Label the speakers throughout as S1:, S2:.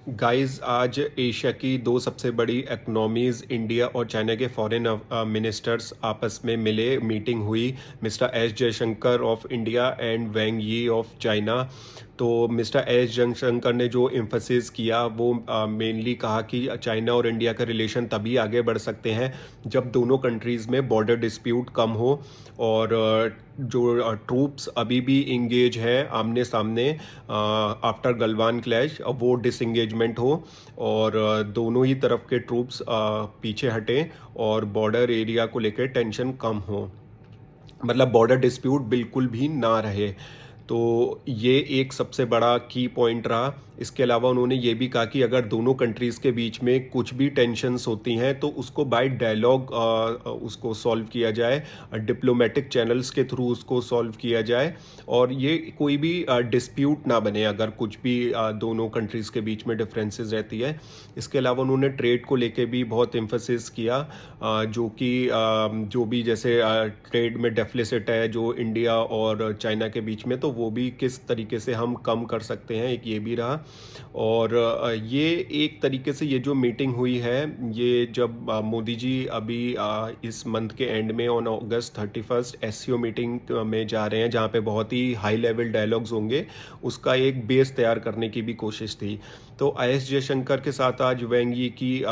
S1: Guys, आज Asia की दो सबसे बड़ी इकोनॉमीज़ इंडिया और चाइना के फॉरेन मिनिस्टर्स आपस में मिले, मीटिंग हुई। Mister S Jaishankar of India and Wang Yi of China. तो मिस्टर एस जयशंकर ने जो एम्फसिस किया वो मेनली कहा कि चाइना और इंडिया का रिलेशन तभी आगे बढ़ सकते हैं जब दोनों कंट्रीज़ में बॉर्डर डिस्प्यूट कम हो और जो ट्रूप्स अभी भी इंगेज है आमने सामने आफ्टर गलवान क्लैश, वो डिसंगेजमेंट हो और दोनों ही तरफ के ट्रूप्स पीछे हटें और बॉर्डर एरिया को लेकर टेंशन कम हो, मतलब बॉर्डर डिस्प्यूट बिल्कुल भी ना रहे। तो ये एक सबसे बड़ा की पॉइंट रहा। इसके अलावा उन्होंने ये भी कहा कि अगर दोनों कंट्रीज़ के बीच में कुछ भी टेंशन्स होती हैं तो उसको बाय डायलॉग उसको सॉल्व किया जाए, डिप्लोमेटिक चैनल्स के थ्रू उसको सॉल्व किया जाए और ये कोई भी डिस्प्यूट ना बने अगर कुछ भी दोनों कंट्रीज़ के बीच में डिफरेंसेस रहती है। इसके अलावा उन्होंने ट्रेड को लेके भी बहुत एम्फसिस किया, जो कि जो भी जैसे ट्रेड में डेफिसिट है जो इंडिया और चाइना के बीच में, तो वो भी किस तरीके से हम कम कर सकते हैं, एक ये भी रहा। और ये एक तरीके से ये जो मीटिंग हुई है, ये जब मोदी जी अभी इस मंथ के एंड में ऑन अगस्त 31 एससीओ मीटिंग में जा रहे हैं जहाँ पे बहुत ही हाई लेवल डायलॉग्स होंगे, उसका एक बेस तैयार करने की भी कोशिश थी। तो एस जयशंकर के साथ आज वेंग यी की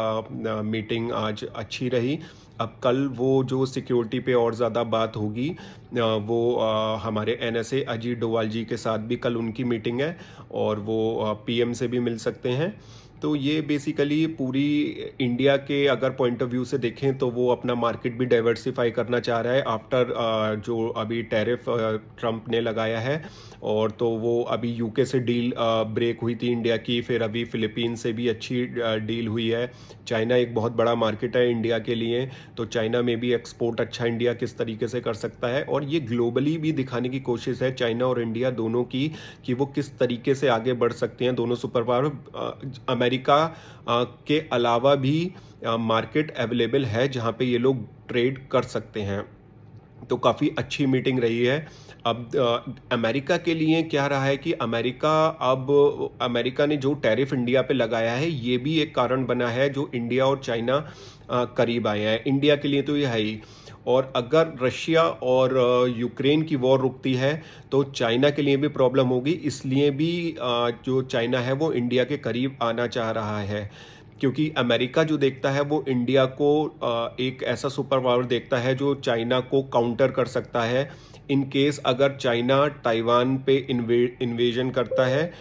S1: मीटिंग आज अच्छी रही। अब कल वो जो सिक्योरिटी पे और ज़्यादा बात होगी, वो हमारे एनएसए अजीत डोवाल जी के साथ भी कल उनकी मीटिंग है और वो पीएम से भी मिल सकते हैं। तो ये बेसिकली पूरी इंडिया के अगर पॉइंट ऑफ व्यू से देखें तो वो अपना मार्केट भी डाइवर्सिफाई करना चाह रहा है आफ्टर जो अभी टैरिफ ट्रम्प ने लगाया है। और तो वो अभी यूके से डील ब्रेक हुई थी इंडिया की, फिर अभी फिलीपीन से भी अच्छी डील हुई है। चाइना एक बहुत बड़ा मार्केट है इंडिया के लिए, तो चाइना में भी एक्सपोर्ट अच्छा इंडिया किस तरीके से कर सकता है, और ये ग्लोबली भी दिखाने की कोशिश है चाइना और इंडिया दोनों की कि वो किस तरीके से आगे बढ़ सकते हैं दोनों सुपर पावर। अमेरिका के अलावा भी मार्केट अवेलेबल है जहाँ पे ये लोग ट्रेड कर सकते हैं। तो काफ़ी अच्छी मीटिंग रही है। अब अमेरिका के लिए क्या रहा है कि अमेरिका ने जो टैरिफ इंडिया पे लगाया है ये भी एक कारण बना है जो इंडिया और चाइना करीब आए हैं। इंडिया के लिए तो ये है ही, और अगर रशिया और यूक्रेन की वॉर रुकती है तो चाइना के लिए भी प्रॉब्लम होगी। इसलिए भी जो चाइना है वो इंडिया के करीब आना चाह रहा है, क्योंकि अमेरिका जो देखता है वो इंडिया को एक ऐसा सुपर पावर देखता है जो चाइना को काउंटर कर सकता है इन केस अगर चाइना ताइवान पे इन्वेजन करता है।